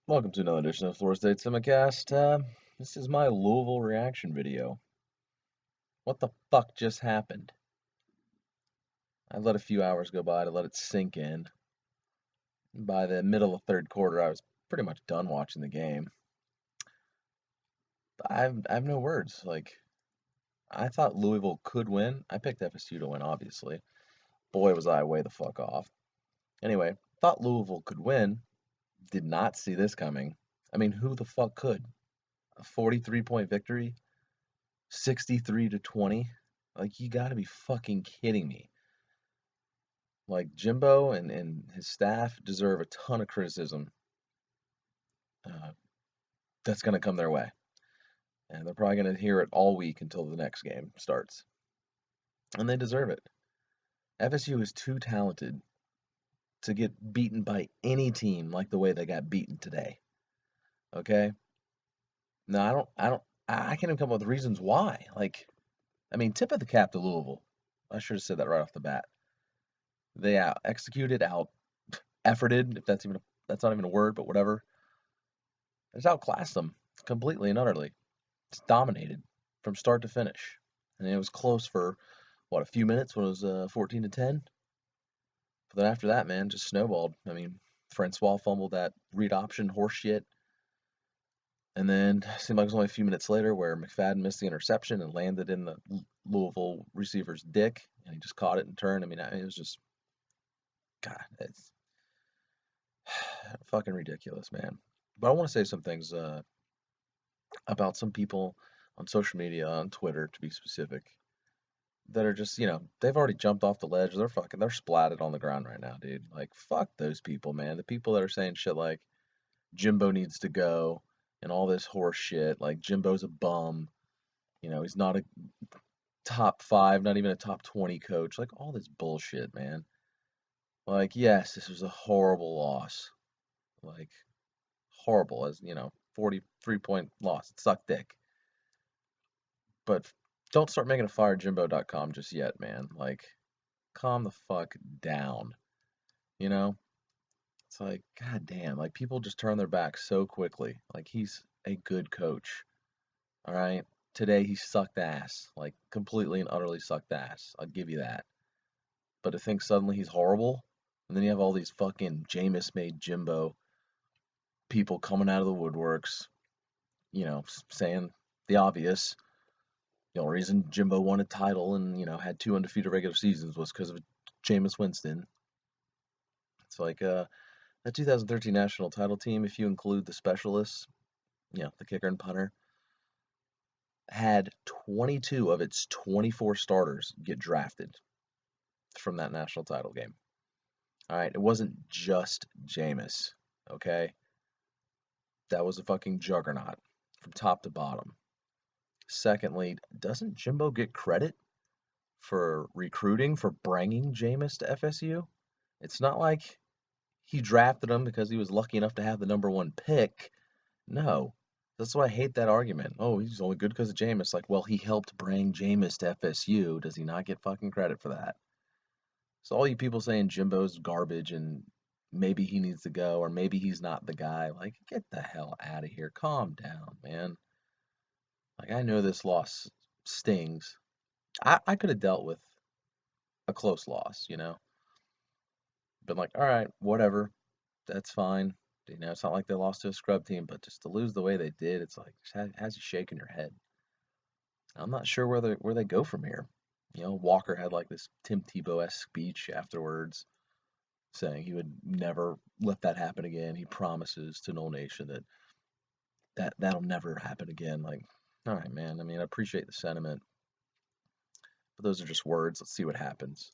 Welcome to another edition of Florida State Simicast. This is my Louisville reaction video. What the fuck just happened? I let a few hours go by to let it sink in. By the middle of the third quarter, I was pretty much done watching the game. But I have no words. I thought Louisville could win. I picked FSU to win, obviously. Boy, was I way the fuck off. Anyway, thought Louisville could win. Did not see this coming. I mean, who the fuck could? A 43-point victory? 63-20. Like, you gotta be fucking kidding me. Like, Jimbo and his staff deserve a ton of criticism uh, that's gonna come their way. And they're probably gonna hear it all week until the next game starts. And they deserve it. FSU is too talented to get beaten by any team like the way they got beaten today. Okay? No, I can't even come up with reasons why. I mean, tip of the cap to Louisville. I should have said that right off the bat. They out executed, out efforted, if that's not even a word, but whatever. They just outclassed them completely and utterly. Just dominated from start to finish. And it was close for what, a few minutes when it was 14-10. But then after that, man, just snowballed. I mean, Francois fumbled that read option horse shit. And then it seemed like it was only a few minutes later where McFadden missed the interception and landed in the Louisville receiver's dick, and he just caught it and turned. I mean, it was just, God, it's fucking ridiculous, man. But I want to say some things about some people on social media, on Twitter to be specific, that are just, they've already jumped off the ledge. They're splatted on the ground right now, dude. Like, fuck those people, man. The people that are saying shit like Jimbo needs to go and all this horse shit. Like, Jimbo's a bum. He's not a top five, not even a top 20 coach. Like, all this bullshit, man. Like, yes, this was a horrible loss. Like, horrible, 43-point loss. It sucked dick. But don't start making a firejimbo.com just yet, man. Like, calm the fuck down. You know? It's like, god damn, like people just turn their back so quickly. Like he's a good coach. All right? Today he sucked ass. Like completely and utterly sucked ass. I'll give you that. But to think suddenly he's horrible, and then you have all these fucking Jameis made Jimbo people coming out of the woodworks, saying the obvious. The only reason Jimbo won a title and, had two undefeated regular seasons was because of Jameis Winston. It's like that 2013 national title team, if you include the specialists, the kicker and punter, had 22 of its 24 starters get drafted from that national title game. All right, it wasn't just Jameis, okay? That was a fucking juggernaut from top to bottom. Secondly, doesn't Jimbo get credit for recruiting, for bringing Jameis to FSU? It's not like he drafted him because he was lucky enough to have the number one pick. No. That's why I hate that argument. Oh, he's only good because of Jameis. Like, well, he helped bring Jameis to FSU. Does he not get fucking credit for that? So all you people saying Jimbo's garbage and maybe he needs to go or maybe he's not the guy, like, get the hell out of here. Calm down, man. Like, I know this loss stings. I could have dealt with a close loss, Been like, all right, whatever. That's fine. It's not like they lost to a scrub team, but just to lose the way they did, it's like has you shaking your head. I'm not sure where they go from here. Walker had like this Tim Tebow-esque speech afterwards, saying he would never let that happen again. He promises to Noel Nation that'll never happen again. Like, all right, man. I mean, I appreciate the sentiment, but those are just words. Let's see what happens.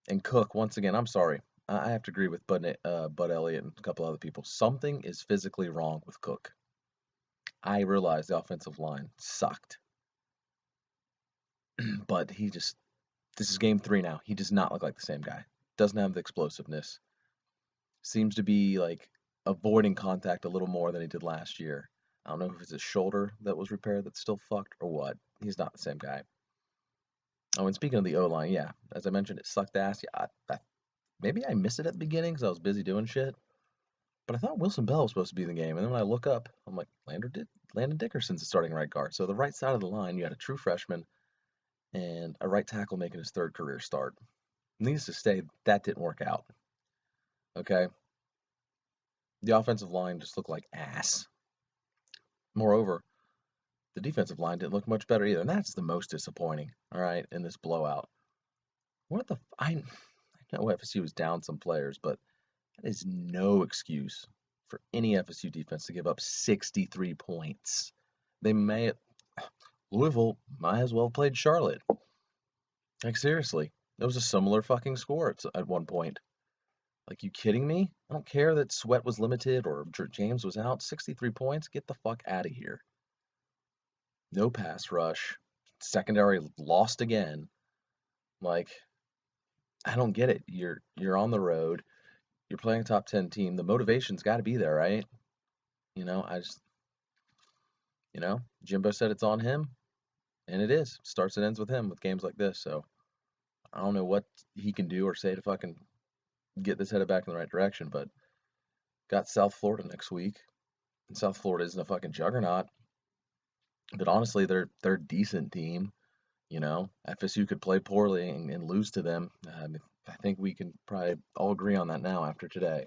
And Cook, once again, I'm sorry. I have to agree with Bud Elliott and a couple other people. Something is physically wrong with Cook. I realize the offensive line sucked, but this is game three now. He does not look like the same guy. Doesn't have the explosiveness. Seems to be like avoiding contact a little more than he did last year. I don't know if it's his shoulder that was repaired that's still fucked or what. He's not the same guy. Oh, and speaking of the O line, yeah, as I mentioned, it sucked ass. Yeah, maybe I missed it at the beginning because I was busy doing shit. But I thought Wilson Bell was supposed to be in the game. And then when I look up, I'm like, Landon Dickerson's the starting right guard. So the right side of the line, you had a true freshman and a right tackle making his third career start. Needless to say, that didn't work out. Okay. The offensive line just looked like ass. Moreover, the defensive line didn't look much better either. And that's the most disappointing, all right, in this blowout. I know FSU was down some players, but that is no excuse for any FSU defense to give up 63 points. They may Louisville might as well have played Charlotte. Like seriously, it was a similar fucking score at one point. Like you kidding me? I don't care that Sweat was limited or James was out. 63 points, get the fuck out of here. No pass rush. Secondary lost again. Like I don't get it. You're on the road. You're playing a top 10 team. The motivation's got to be there, right? You know, I just Jimbo said it's on him, and it is. Starts and ends with him with games like this. So I don't know what he can do or say to fucking get this headed back in the right direction. But got South Florida next week, and South Florida isn't a fucking juggernaut. But honestly, they're a decent team. You know, FSU could play poorly and lose to them. I think we can probably all agree on that now after today.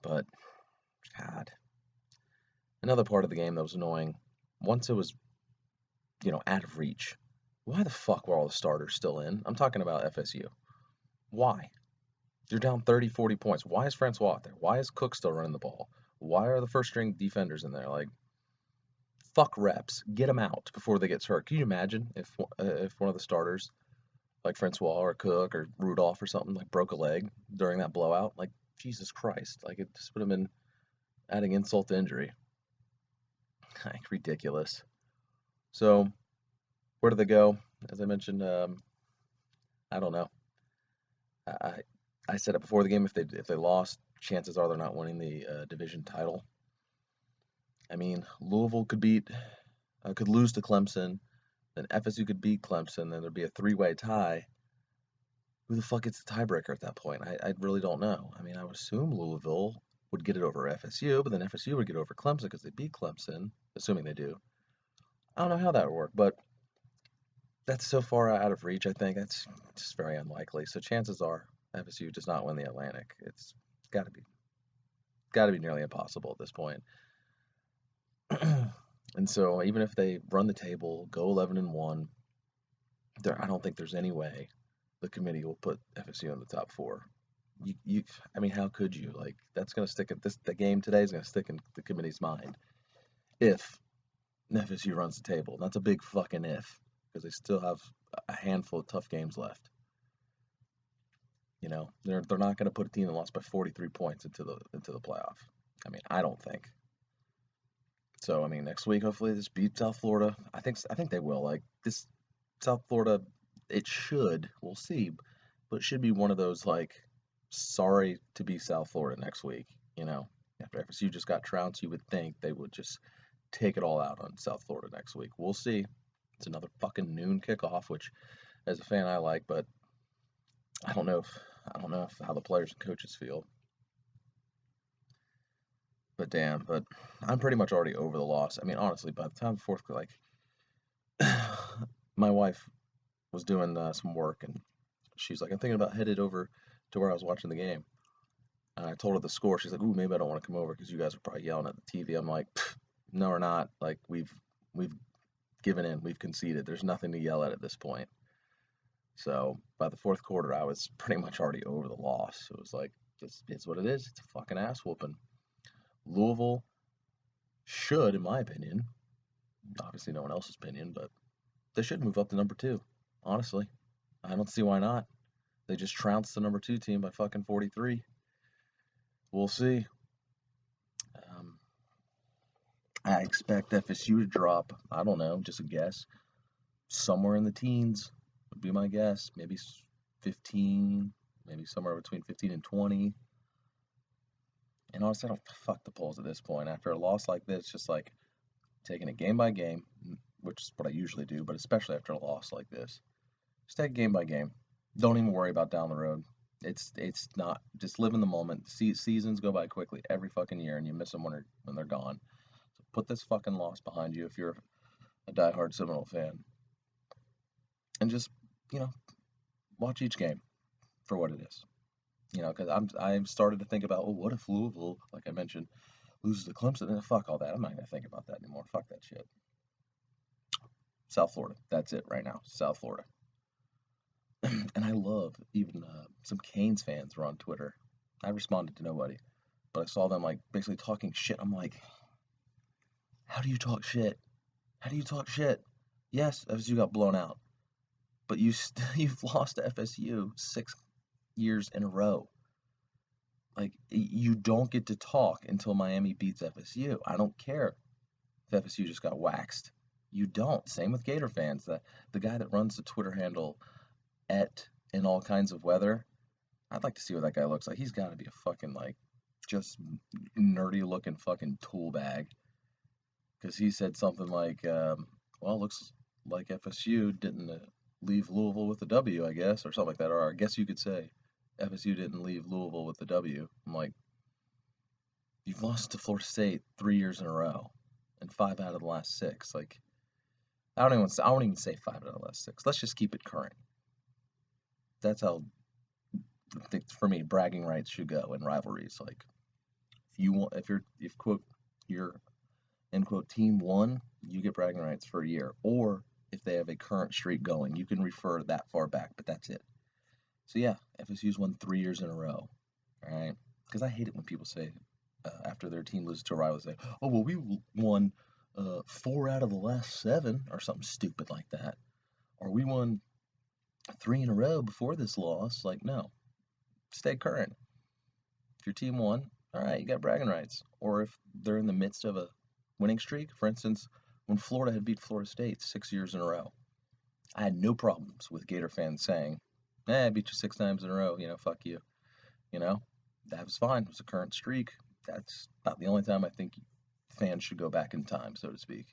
But God, another part of the game that was annoying. Once it was, out of reach. Why the fuck were all the starters still in? I'm talking about FSU. Why? You're down 30, 40 points. Why is Francois out there? Why is Cook still running the ball? Why are the first string defenders in there? Like, fuck reps. Get them out before they get hurt. Can you imagine if one of the starters, like Francois or Cook or Rudolph or something, like broke a leg during that blowout? Like, Jesus Christ. Like, it just would have been adding insult to injury. Like, ridiculous. So, where do they go? As I mentioned, I don't know. I I said it before the game. If they lost, chances are they're not winning the division title. I mean, Louisville could lose to Clemson, then FSU could beat Clemson, then there'd be a three-way tie. Who the fuck gets the tiebreaker at that point? I really don't know. I mean, I would assume Louisville would get it over FSU, but then FSU would get over Clemson because they beat Clemson, assuming they do. I don't know how that would work, but that's so far out of reach. I think that's just very unlikely. So chances are FSU does not win the Atlantic. It's got to be nearly impossible at this point. And so even if they run the table, go 11-1, I don't think there's any way the committee will put FSU in the top four. I mean, how could you? Like, that's gonna stick at this. The game today is gonna stick in the committee's mind if FSU runs the table. And that's a big fucking if because they still have a handful of tough games left. You know, they're not gonna put a team that lost by 43 points into the playoff. I mean, I don't think. So I mean, next week hopefully this beats South Florida. I think they will. Like this South Florida, it should. We'll see, but it should be one of those like sorry to be South Florida next week. You know, after FSU just got trounced, you would think they would just take it all out on South Florida next week. We'll see. It's another fucking noon kickoff, which as a fan I like, but I don't know if how the players and coaches feel. But damn, but I'm pretty much already over the loss. I mean, honestly, by the time the fourth, like, my wife was doing some work, and she's like, I'm thinking about headed over to where I was watching the game. And I told her the score. She's like, ooh, maybe I don't want to come over because you guys are probably yelling at the TV. I'm like, no, we're not. Like, we've given in. We've conceded. There's nothing to yell at this point. So by the fourth quarter, I was pretty much already over the loss. It was like, this is what it is. It's a fucking ass whooping. Louisville should, in my opinion, obviously no one else's opinion, but they should move up to number two. Honestly, I don't see why not. They just trounced the number two team by fucking 43. We'll see. Um, I expect FSU to drop. I don't know, just a guess. Somewhere in the teens would be my guess. Maybe 15, maybe somewhere between 15 and 20. And honestly, I don't fuck the polls at this point. After a loss like this, just like taking it game by game, which is what I usually do, but especially after a loss like this, just take it game by game. Don't even worry about down the road. It's not just live in the moment. Seasons go by quickly every fucking year, and you miss them when they're gone. So put this fucking loss behind you if you're a diehard Seminole fan, and just you know watch each game for what it is. Because I've started to think about, well, what if Louisville, like I mentioned, loses to Clemson? Fuck all that. I'm not gonna think about that anymore. Fuck that shit. South Florida. That's it right now. South Florida. And I love even some Canes fans were on Twitter. I responded to nobody, but I saw them like basically talking shit. I'm like, how do you talk shit? How do you talk shit? Yes, FSU got blown out, but you've lost to FSU 6 years in a row. Like you don't get to talk until Miami beats FSU. I don't care if FSU just got waxed. You don't. Same with Gator fans. The guy that runs the Twitter handle at in all kinds of weather. I'd like to see what that guy looks like. He's got to be a fucking like just nerdy looking fucking tool bag. Because he said something like, "Well, looks like FSU didn't leave Louisville with a W, I guess, or something like that." Or I guess you could say FSU didn't leave Louisville with a W. I'm like, you've lost to Florida State 3 years in a row, and 5 out of the last 6. Like, I won't even say 5 out of the last 6. Let's just keep it current. That's how I think for me bragging rights should go in rivalries. Like, if quote your end quote team won, you get bragging rights for a year, or if they have a current streak going, you can refer that far back, but that's it. So yeah, FSU's won 3 years in a row. All right, because I hate it when people say after their team loses to a rival, say, "Oh well, we won 4 out of the last 7," or something stupid like that, or we won 3 in a row before this loss. Like, no, stay current. If your team won, all right, you got bragging rights. Or if they're in the midst of a winning streak, for instance, when Florida had beat Florida State 6 years in a row, I had no problems with Gator fans saying, I beat you 6 times in a row, fuck you. You know, that was fine. It was a current streak. That's not the only time I think fans should go back in time, so to speak.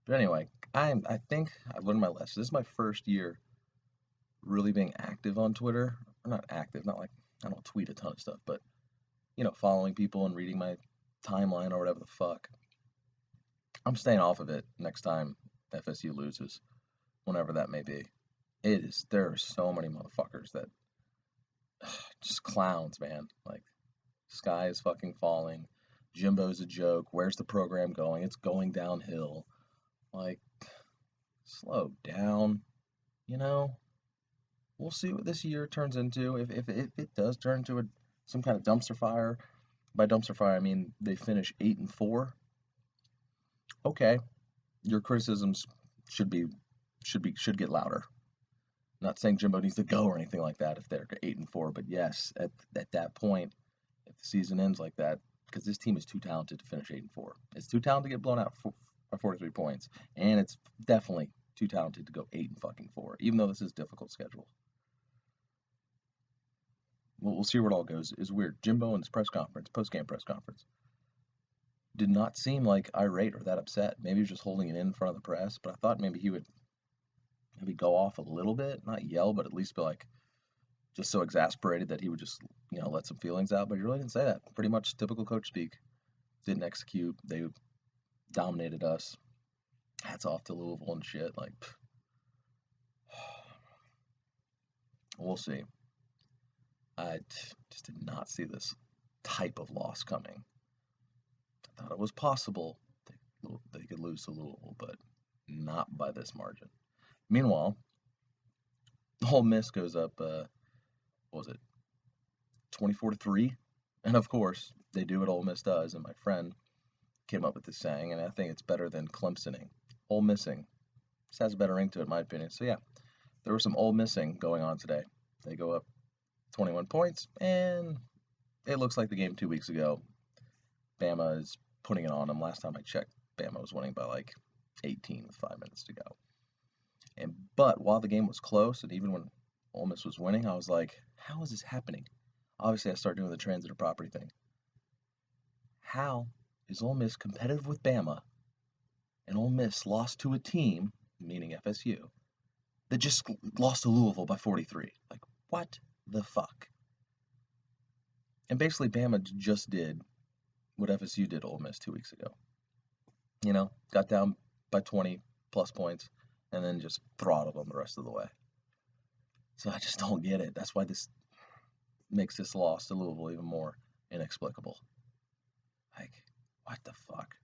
But anyway, I think I've learned my lesson. This is my first year really being active on Twitter. Or not active, not like I don't tweet a ton of stuff, but following people and reading my timeline or whatever the fuck. I'm staying off of it next time FSU loses, whenever that may be. There are so many motherfuckers that just clowns, man. Like, sky is fucking falling. Jimbo's a joke. Where's the program going? It's going downhill. Like, slow down. You know, we'll see what this year turns into. If it does turn into some kind of dumpster fire, by dumpster fire I mean they finish 8-4. Okay, your criticisms should get louder. I'm not saying Jimbo needs to go or anything like that if they're 8-4, but yes, at that point, if the season ends like that, because this team is too talented to finish 8-4. It's too talented to get blown out by 43 points, and it's definitely too talented to go 8-4. Even though this is a difficult schedule, we'll see where it all goes. It's weird. Jimbo in his post-game press conference, did not seem like irate or that upset. Maybe he was just holding it in front of the press, but I thought maybe he would maybe go off a little bit, not yell, but at least be like just so exasperated that he would just let some feelings out. But he really didn't say that. Pretty much typical coach speak. Didn't execute. They dominated us. Hats off to Louisville and shit. Like, we'll see. I just did not see this type of loss coming. I thought it was possible they could lose to Louisville, but not by this margin. Meanwhile, Ole Miss goes up, what was it, 24-3? And of course, they do what Ole Miss does, and my friend came up with this saying, and I think it's better than Clemsoning. Ole Missing. This has a better ring to it, in my opinion. So yeah, there was some Ole Missing going on today. They go up 21 points, and it looks like the game 2 weeks ago. Bama is putting it on them. Last time I checked, Bama was winning by like 18 with 5 minutes to go. But while the game was close, and even when Ole Miss was winning, I was like, how is this happening? Obviously, I started doing the transitive property thing. How is Ole Miss competitive with Bama, and Ole Miss lost to a team, meaning FSU, that just lost to Louisville by 43? Like, what the fuck? And basically, Bama just did what FSU did to Ole Miss 2 weeks ago. You know, got down by 20 plus points and then just throttled them the rest of the way. So I just don't get it. That's why this makes this loss to Louisville even more inexplicable. Like, what the fuck?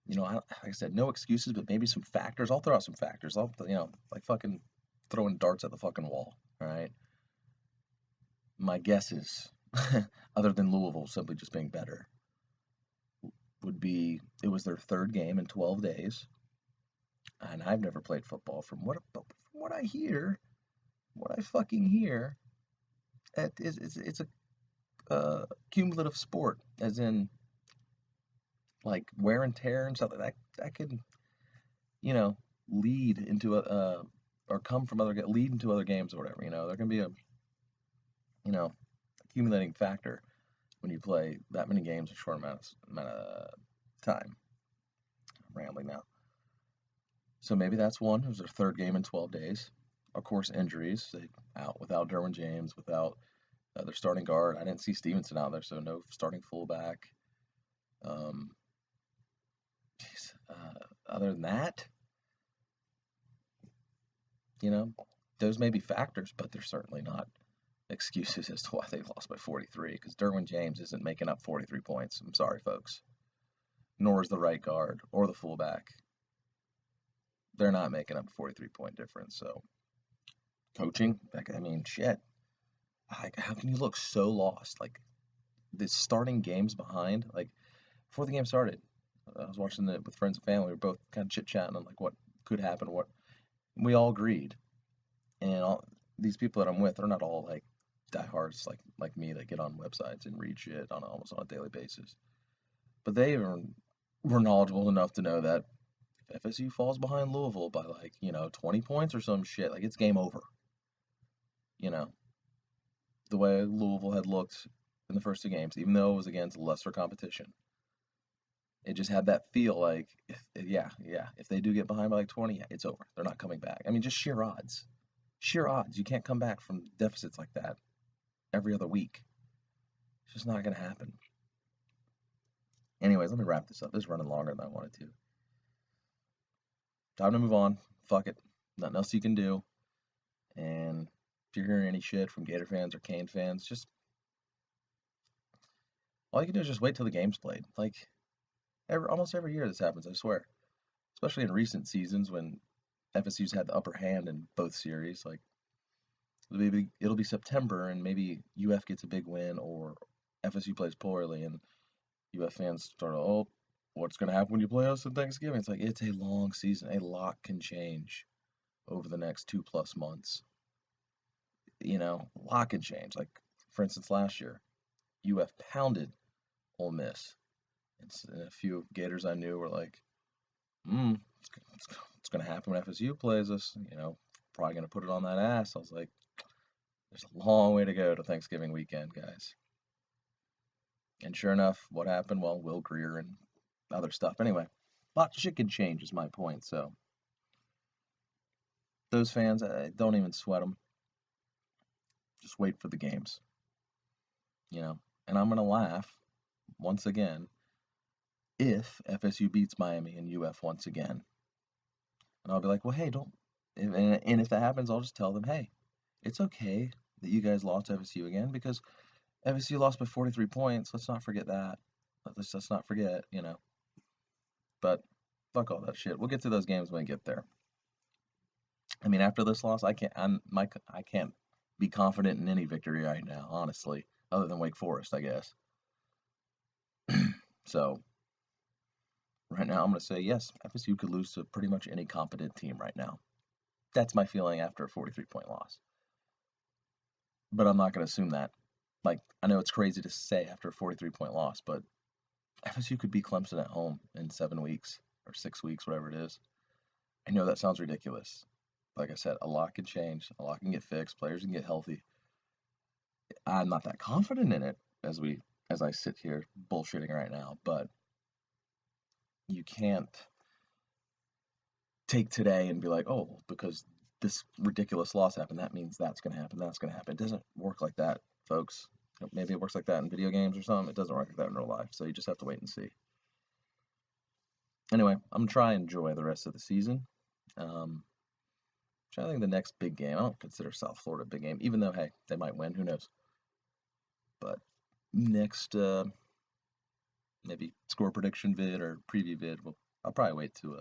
You know, like I said, no excuses, but maybe some factors. I'll throw out some factors. Like fucking throwing darts at the fucking wall. All right. My guesses, other than Louisville simply just being better, would be it was their third game in 12 days. And I've never played football. From what I hear, what I fucking hear, it's a cumulative sport, as in like wear and tear and stuff like that. That could, you know, lead into a or come from lead into other games or whatever. You know, there can be a accumulating factor when you play that many games in a short amount of time. I'm rambling now. So maybe that's one. It was their third game in 12 days. Of course, injuries. They out without Derwin James, without their starting guard. I didn't see Stevenson out there, so no starting fullback. Um, Other than that, you know, those may be factors, but they're certainly not excuses as to why they lost by 43. Because Derwin James isn't making up 43 points. I'm sorry, folks. Nor is the right guard or the fullback. They're not making up a 43-point difference. So coaching, like, I mean, shit. Like, how can you look so lost? Like, the starting games behind, like, before the game started, I was watching it with friends and family. We were both kind of chit-chatting on, like, what could happen, what we all agreed. And all these people that I'm with are not all, like, diehards like me that get on websites and read shit on almost on a daily basis. But they were knowledgeable enough to know that if FSU falls behind Louisville by, like, 20 points or some shit, like, it's game over. You know, the way Louisville had looked in the first two games, even though it was against lesser competition. It just had that feel like, if they do get behind by like 20, yeah, it's over. They're not coming back. I mean, just sheer odds. Sheer odds. You can't come back from deficits like that every other week. It's just not going to happen. Anyways, let me wrap this up. This is running longer than I wanted to. Time to move on. Fuck it. Nothing else you can do. And if you're hearing any shit from Gator fans or Cane fans, just all you can do is just wait till the game's played. Like, almost every year this happens, I swear. Especially in recent seasons when FSU's had the upper hand in both series. Like, it'll be September and maybe UF gets a big win or FSU plays poorly and UF fans start, oh, what's going to happen when you play us on Thanksgiving? It's like, it's a long season. A lot can change over the next 2+ months. A lot can change. Like, for instance, last year, UF pounded Ole Miss. And a few Gators I knew were like, it's going to happen when FSU plays us. Probably going to put it on that ass. I was like, there's a long way to go to Thanksgiving weekend, guys. And sure enough, what happened? Well, Will Greer and other stuff. Anyway, lots of shit can change is my point. So those fans, don't even sweat them. Just wait for the games. And I'm going to laugh once again if FSU beats Miami and UF once again. And I'll be like, well, hey, don't. And if that happens, I'll just tell them, hey, it's okay that you guys lost FSU again because FSU lost by 43 points. Let's not forget that. Let's not forget, But fuck all that shit. We'll get to those games when we get there. I mean, after this loss, I can't be confident in any victory right now, honestly, other than Wake Forest, I guess. So right now, I'm going to say yes, FSU could lose to pretty much any competent team right now. That's my feeling after a 43-point loss. But I'm not going to assume that. Like, I know it's crazy to say after a 43-point loss, but FSU could beat Clemson at home in 7 weeks or 6 weeks, whatever it is. I know that sounds ridiculous. Like I said, a lot can change, a lot can get fixed, players can get healthy. I'm not that confident in it as I sit here bullshitting right now, but you can't take today and be like, oh, because this ridiculous loss happened, that means that's going to happen, that's going to happen. It doesn't work like that, folks. Maybe it works like that in video games or something. It doesn't work like that in real life, so you just have to wait and see. Anyway, I'm gonna try and enjoy the rest of the season. Trying to think of the next big game. I don't consider South Florida a big game, even though hey, they might win. Who knows? But next, maybe score prediction vid or preview vid. Well, I'll probably wait to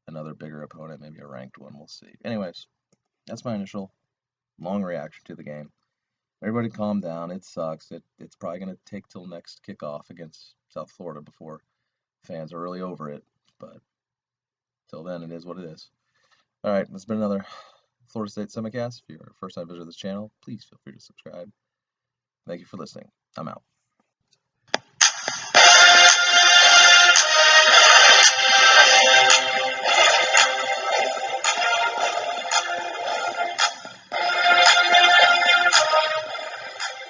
another bigger opponent, maybe a ranked one. We'll see. Anyways, that's my initial long reaction to the game. Everybody calm down. It sucks. It's probably going to take till next kickoff against South Florida before fans are really over it. But till then, it is what it is. All right, that's been another Florida State Semicast. If you're a first time visitor to this channel, please feel free to subscribe. Thank you for listening. I'm out.